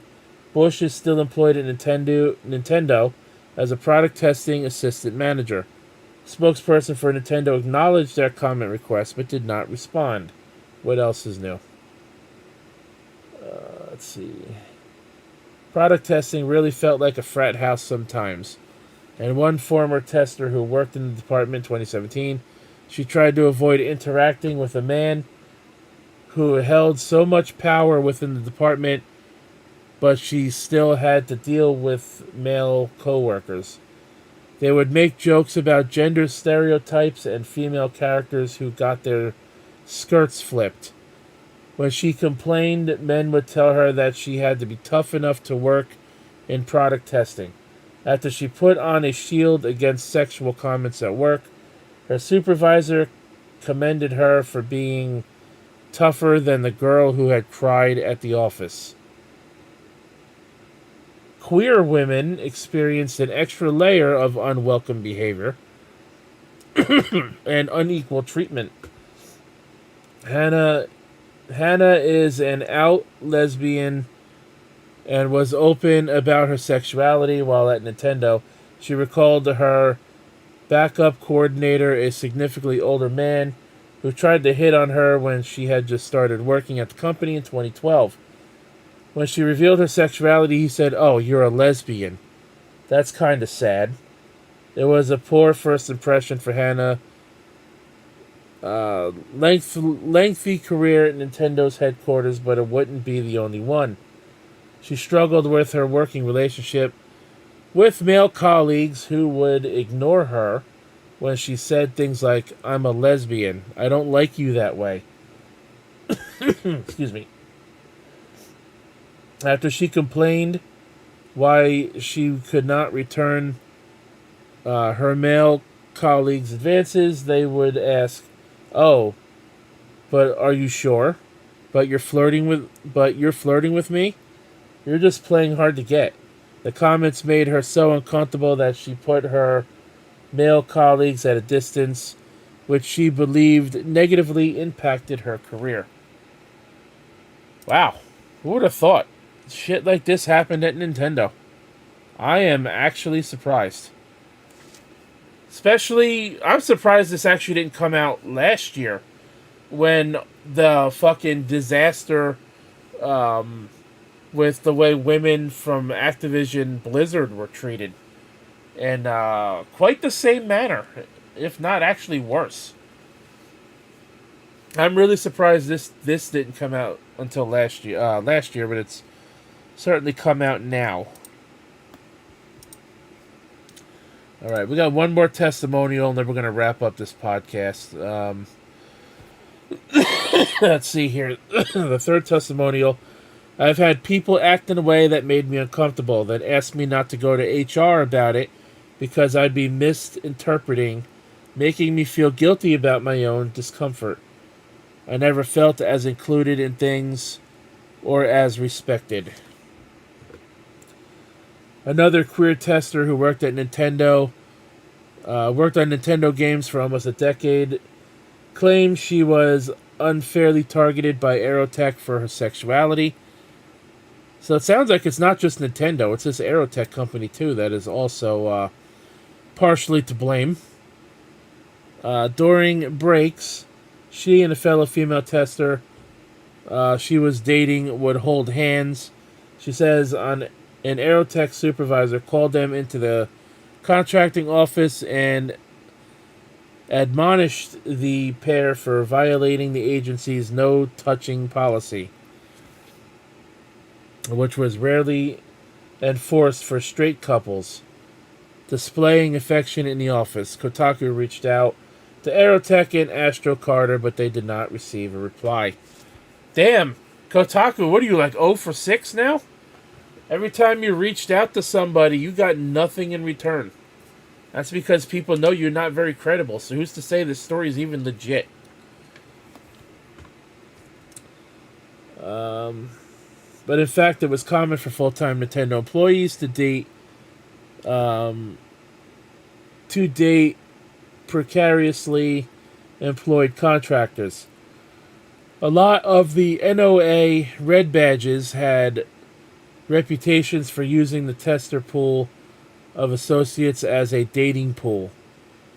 Bush is still employed at Nintendo as a product testing assistant manager. Spokesperson for Nintendo acknowledged their comment request but did not respond. What else is new? Let's see. Product testing really felt like a frat house sometimes. And one former tester who worked in the department in 2017, she tried to avoid interacting with a man who held so much power within the department, but she still had to deal with male coworkers. They would make jokes about gender stereotypes and female characters who got their skirts flipped. When she complained, men would tell her that she had to be tough enough to work in product testing. After she put on a shield against sexual comments at work, her supervisor commended her for being tougher than the girl who had cried at the office. Queer women experienced an extra layer of unwelcome behavior and unequal treatment. Hannah is an out lesbian and was open about her sexuality while at Nintendo. She recalled her backup coordinator, a significantly older man who tried to hit on her when she had just started working at the company in 2012. When she revealed her sexuality, he said, "Oh, you're a lesbian." That's kind of sad. It was a poor first impression for Hannah. Lengthy career at Nintendo's headquarters, but it wouldn't be the only one. She struggled with her working relationship with male colleagues who would ignore her when she said things like, "I'm a lesbian. I don't like you that way." Excuse me. After she complained why she could not return her male colleagues' advances, they would ask, "Oh, but are you sure? You're flirting with me? You're just playing hard to get." The comments made her so uncomfortable that she put her male colleagues at a distance, which she believed negatively impacted her career. Wow. Who would have thought shit like this happened at Nintendo? I am actually surprised. Especially, I'm surprised this actually didn't come out last year when the fucking disaster with the way women from Activision Blizzard were treated. And quite the same manner, if not actually worse. I'm really surprised this didn't come out until last year, but it's certainly come out now. All right, we got one more testimonial, and then we're going to wrap up this podcast. Let's see here. The third testimonial. I've had people act in a way that made me uncomfortable, that asked me not to go to HR about it because I'd be misinterpreting, making me feel guilty about my own discomfort. I never felt as included in things or as respected. Another queer tester who worked on Nintendo games for almost a decade, claims she was unfairly targeted by Aerotech for her sexuality. So it sounds like it's not just Nintendo, it's this Aerotech company too that is also partially to blame. During breaks, she and a fellow female tester she was dating would hold hands. She says an Aerotech supervisor called them into the contracting office and admonished the pair for violating the agency's no touching policy, which was rarely enforced for straight couples displaying affection in the office. Kotaku reached out to Aerotech and Astro Carter, but they did not receive a reply. Damn, Kotaku, what are you, like 0 for 6 now? Every time you reached out to somebody, you got nothing in return. That's because people know you're not very credible, so who's to say this story is even legit? But in fact, it was common for full-time Nintendo employees to date precariously employed contractors. A lot of the NOA red badges had reputations for using the tester pool of associates as a dating pool.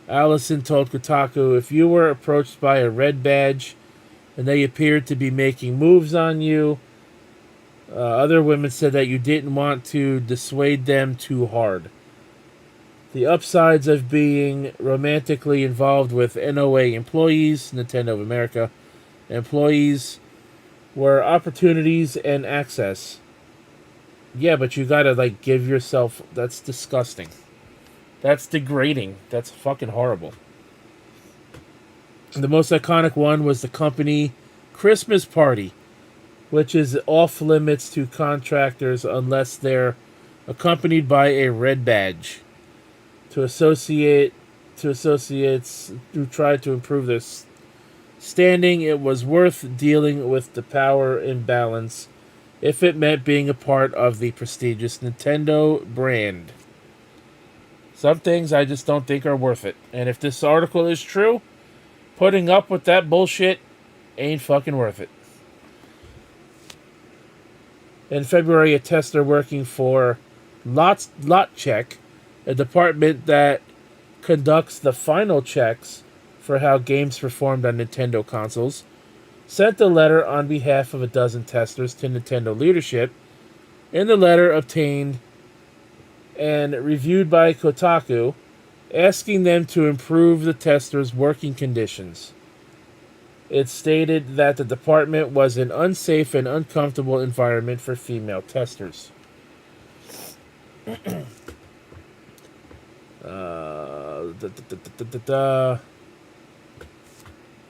Allison told Kotaku, if you were approached by a red badge and they appeared to be making moves on you, other women said that you didn't want to dissuade them too hard. The upsides of being romantically involved with NOA employees, Nintendo of America employees, were opportunities and access. Yeah, but you gotta, like, give yourself... That's disgusting. That's degrading. That's fucking horrible. The most iconic one was the company Christmas party, which is off limits to contractors unless they're accompanied by a red badge. To associates who tried to improve their standing, it was worth dealing with the power imbalance if it meant being a part of the prestigious Nintendo brand. Some things I just don't think are worth it. And if this article is true, putting up with that bullshit ain't fucking worth it. In February, a tester working for Lot Check, a department that conducts the final checks for how games performed on Nintendo consoles, sent a letter on behalf of a dozen testers to Nintendo leadership. In the letter obtained and reviewed by Kotaku, asking them to improve the testers' working conditions. It stated that the department was an unsafe and uncomfortable environment for female testers.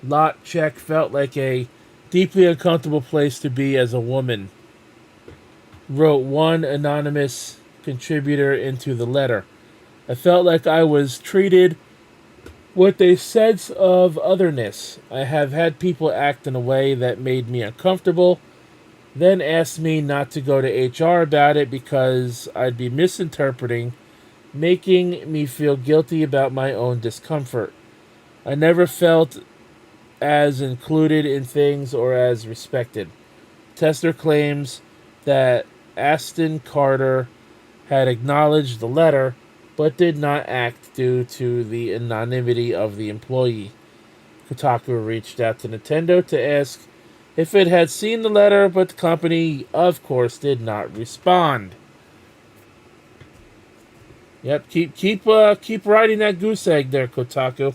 Lot check felt like a deeply uncomfortable place to be as a woman, wrote one anonymous contributor into the letter. I felt like I was treated with a sense of otherness. I have had people act in a way that made me uncomfortable, then asked me not to go to HR about it because I'd be misinterpreting, making me feel guilty about my own discomfort. I never felt as included in things or as respected. Tester claims that Aston Carter had acknowledged the letter but did not act due to the anonymity of the employee. Kotaku reached out to Nintendo to ask if it had seen the letter, but the company, of course, did not respond. Yep, keep riding that goose egg there, Kotaku.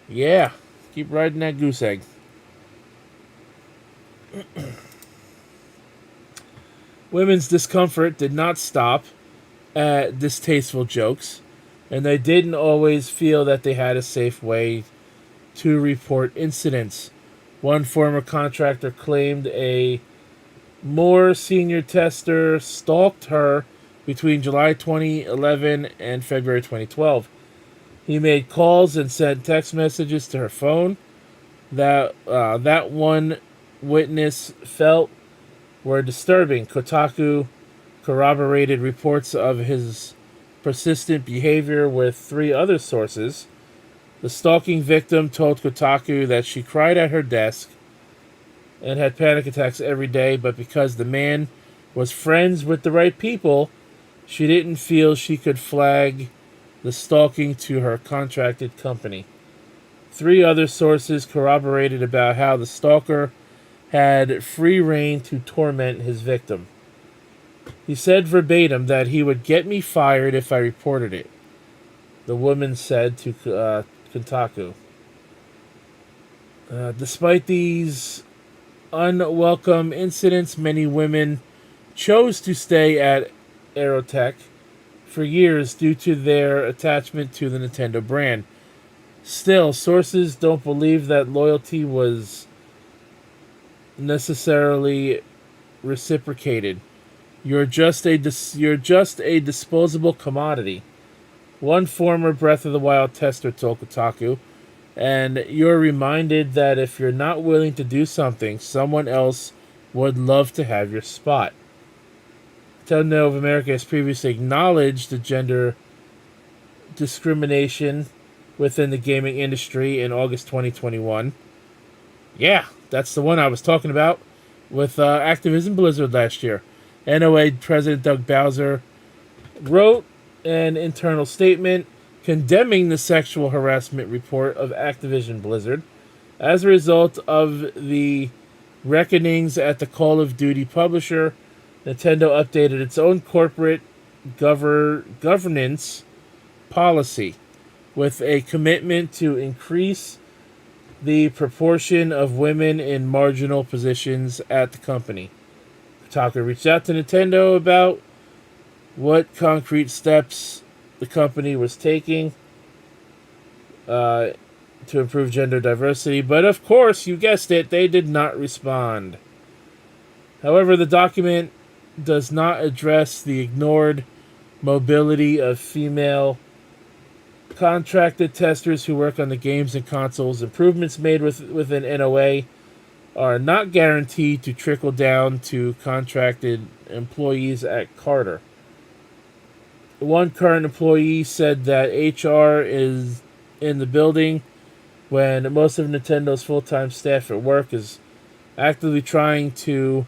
Yeah, keep riding that goose egg. Women's discomfort did not stop at distasteful jokes, and they didn't always feel that they had a safe way to report incidents. One former contractor claimed a more senior tester stalked her between July 2011 and February 2012. He made calls and sent text messages to her phone that one witness felt were disturbing. Kotaku corroborated reports of his persistent behavior with 3 other sources. The stalking victim told Kotaku that she cried at her desk and had panic attacks every day, but because the man was friends with the right people, she didn't feel she could flag the stalking to her contracted company. 3 other sources corroborated about how the stalker had free rein to torment his victim. He said verbatim that he would get me fired if I reported it, the woman said to Kotaku. Despite these unwelcome incidents, many women chose to stay at Aerotech for years due to their attachment to the Nintendo brand. Still, sources don't believe that loyalty was necessarily reciprocated. You're just a disposable commodity. One former Breath of the Wild tester told Kotaku, and you're reminded that if you're not willing to do something, someone else would love to have your spot. Nintendo of America has previously acknowledged the gender discrimination within the gaming industry in August 2021. Yeah, that's the one I was talking about with Activision Blizzard last year. NOA President Doug Bowser wrote an internal statement condemning the sexual harassment report of Activision Blizzard. As a result of the reckonings at the Call of Duty publisher, Nintendo updated its own corporate governance policy with a commitment to increase the proportion of women in marginal positions at the company. Kotaku reached out to Nintendo about what concrete steps the company was taking to improve gender diversity, but of course, you guessed it, they did not respond. However, the document does not address the ignored mobility of female contracted testers who work on the games and consoles. Improvements made within NOA are not guaranteed to trickle down to contracted employees at Carter. One current employee said that HR is in the building when most of Nintendo's full-time staff at work is actively trying to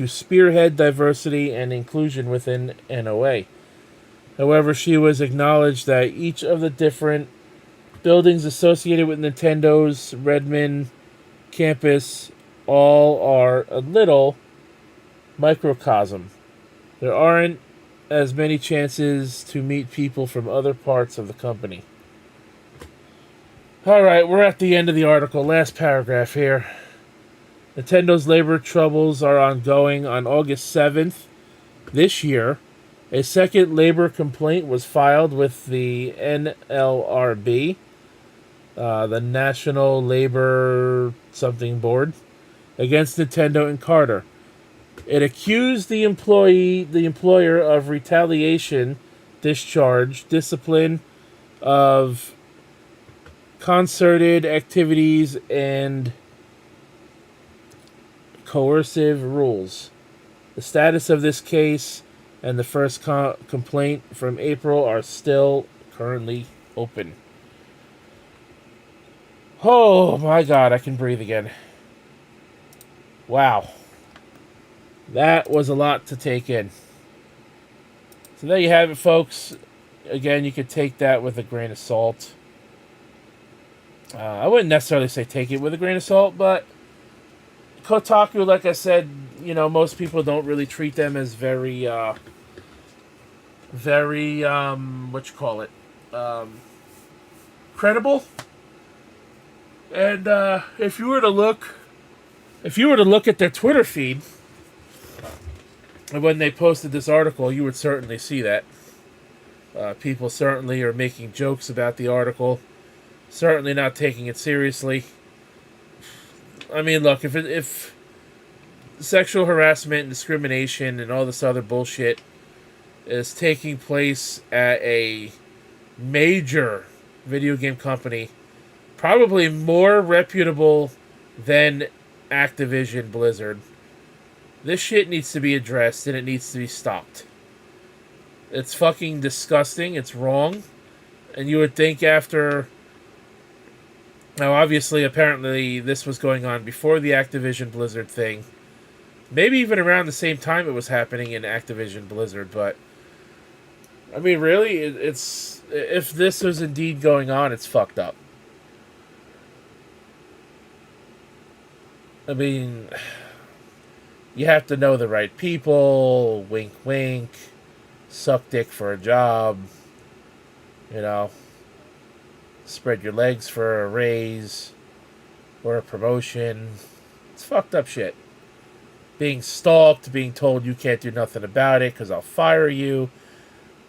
spearhead diversity and inclusion within NOA. However, she was acknowledged that each of the different buildings associated with Nintendo's Redmond campus all are a little microcosm. There aren't as many chances to meet people from other parts of the company. Alright, we're at the end of the article. Last paragraph here. Nintendo's labor troubles are ongoing. On August 7th this year, a second labor complaint was filed with the NLRB, the National Labor Something Board, against Nintendo and Carter. It accused the employer of retaliation, discharge, discipline, of concerted activities, and coercive rules. The status of this case and the first complaint from April are still currently open. Oh my god, I can breathe again. Wow. That was a lot to take in. So there you have it, folks. Again, you could take that with a grain of salt. I wouldn't necessarily say take it with a grain of salt, but Kotaku, like I said, most people don't really treat them as very, credible. And if you were to look at their Twitter feed, when they posted this article, you would certainly see that. People certainly are making jokes about the article, certainly not taking it seriously. I mean, look, if sexual harassment and discrimination and all this other bullshit is taking place at a major video game company, probably more reputable than Activision Blizzard, this shit needs to be addressed and it needs to be stopped. It's fucking disgusting. It's wrong. And you would think after... Now, obviously, apparently, this was going on before the Activision Blizzard thing. Maybe even around the same time it was happening in Activision Blizzard, but... I mean, really, it's... If this was indeed going on, it's fucked up. I mean... You have to know the right people, wink wink, suck dick for a job, spread your legs for a raise or a promotion. It's fucked up shit. Being stalked, being told you can't do nothing about it because I'll fire you,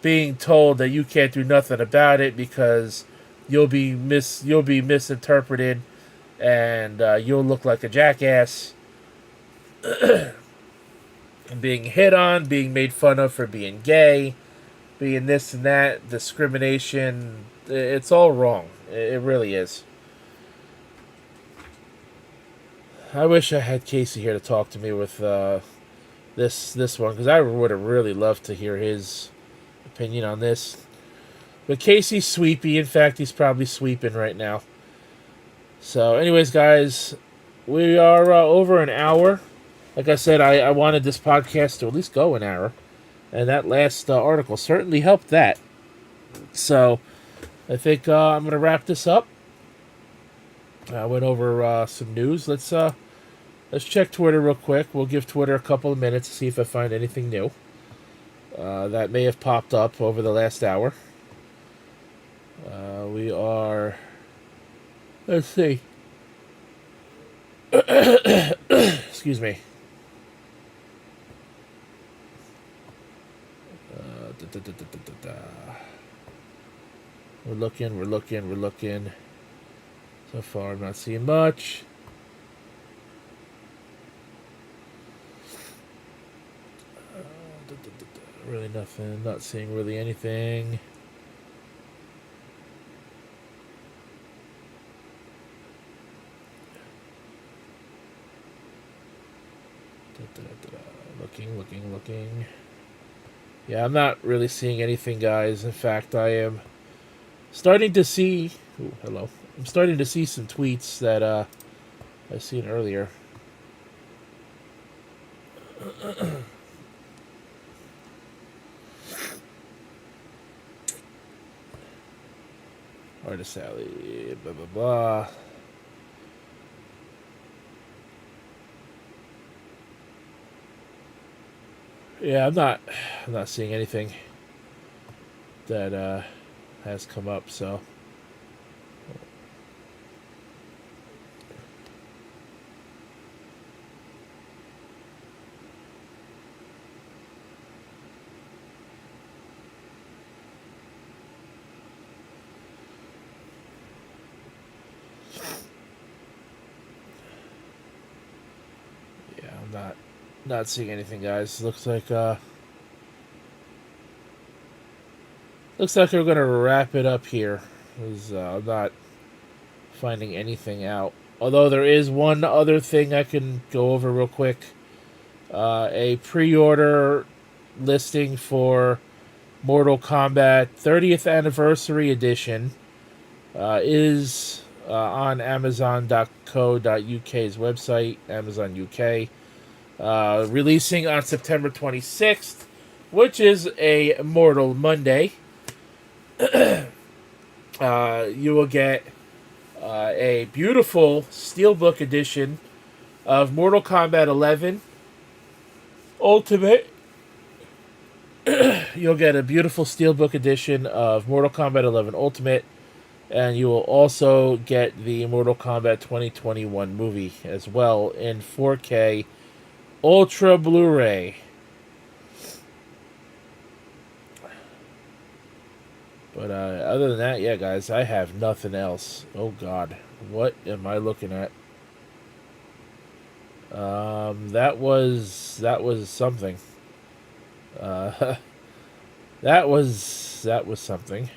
being told that you can't do nothing about it because you'll be misinterpreted and you'll look like a jackass. Being hit on, being made fun of for being gay, being this and that, discrimination, it's all wrong. It really is. I wish I had Casey here to talk to me with this one, because I would have really loved to hear his opinion on this. But Casey's sweepy. In fact, he's probably sweeping right now. So, anyways, guys, we are over an hour. Like I said, I wanted this podcast to at least go an hour. And that last article certainly helped that. So, I think I'm going to wrap this up. I went over some news. Let's check Twitter real quick. We'll give Twitter a couple of minutes to see if I find anything new that may have popped up over the last hour. We are... Let's see. Excuse me. We're looking. So far, I'm not seeing much. Really nothing. Not seeing really anything. Looking. Yeah, I'm not really seeing anything, guys. In fact, I am starting to see... Ooh, hello. I'm starting to see some tweets that I seen earlier. Artist Alley, blah, blah, blah. Yeah, I'm not seeing anything that has come up, so. Yeah, I'm not seeing anything, guys. Looks like we're gonna wrap it up here. I'm not finding anything out. Although there is one other thing I can go over real quick. A pre-order listing for Mortal Kombat 30th Anniversary Edition is on Amazon.co.uk's website, Amazon UK. Releasing on September 26th, which is a Mortal Monday. You will get a beautiful steelbook edition of Mortal Kombat 11 Ultimate. You'll get a beautiful steelbook edition of Mortal Kombat 11 Ultimate, and you will also get the Mortal Kombat 2021 movie as well in 4K Ultra Blu-ray. But other than that, yeah, guys, I have nothing else. Oh, God. What am I looking at? That was something. That was something.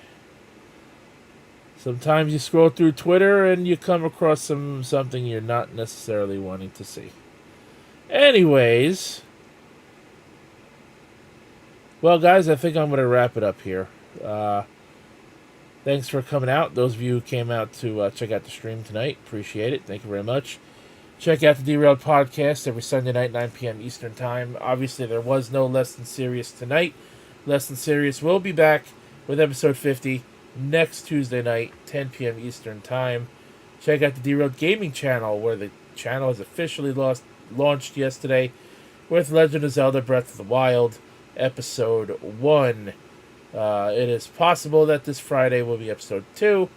Sometimes you scroll through Twitter and you come across something you're not necessarily wanting to see. Anyways, well, guys, I think I'm going to wrap it up here. Thanks for coming out. Those of you who came out to check out the stream tonight, appreciate it. Thank you very much. Check out the Derailed Podcast every Sunday night, 9 p.m. Eastern Time. Obviously, there was no Less Than Serious tonight. Less Than Serious will be back with episode 50 next Tuesday night, 10 p.m. Eastern Time. Check out the Derailed Gaming channel, where the channel has officially launched yesterday with Legend of Zelda Breath of the Wild, episode 1. It is possible that this Friday will be episode 2.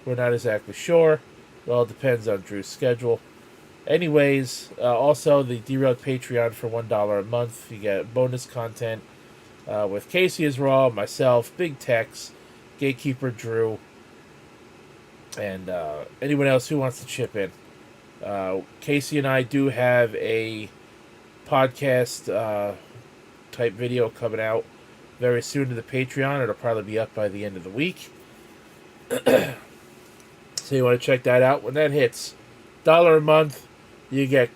We're not exactly sure. It all depends on Drew's schedule. Anyways, also the Derailed Patreon for $1 a month. You get bonus content with Casey as Raw, myself, Big Tex, Gatekeeper Drew, and anyone else who wants to chip in. Casey and I do have a podcast type video coming out very soon to the Patreon. It'll probably be up by the end of the week. So you want to check that out. When that hits $1 a month, you get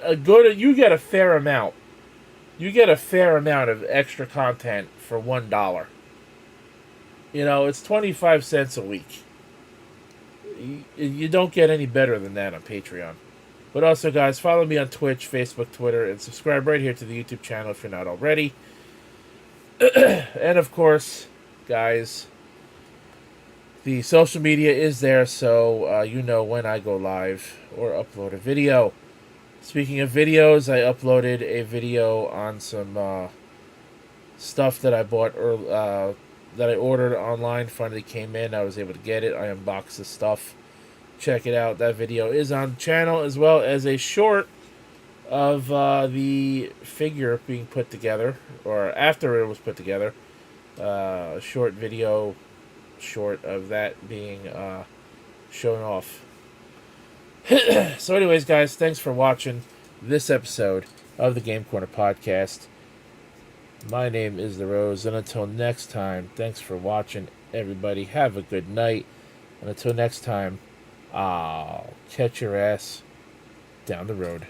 a fair amount. You get a fair amount of extra content for $1. You know, it's 25 cents a week. You don't get any better than that on Patreon. But also, guys, follow me on Twitch, Facebook, Twitter, and subscribe right here to the YouTube channel if you're not already. And, of course, guys, the social media is there, so you know when I go live or upload a video. Speaking of videos, I uploaded a video on some stuff that I bought that I ordered online. Finally came in. I was able to get it. I unboxed the stuff. Check it out. That video is on the channel, as well as a short of the figure being put together, or after it was put together. A short video, short of that being shown off. So anyways, guys, thanks for watching this episode of the Game Corner Podcast. My name is The Rose, and until next time, thanks for watching, everybody. Have a good night. And until next time, I'll catch your ass down the road.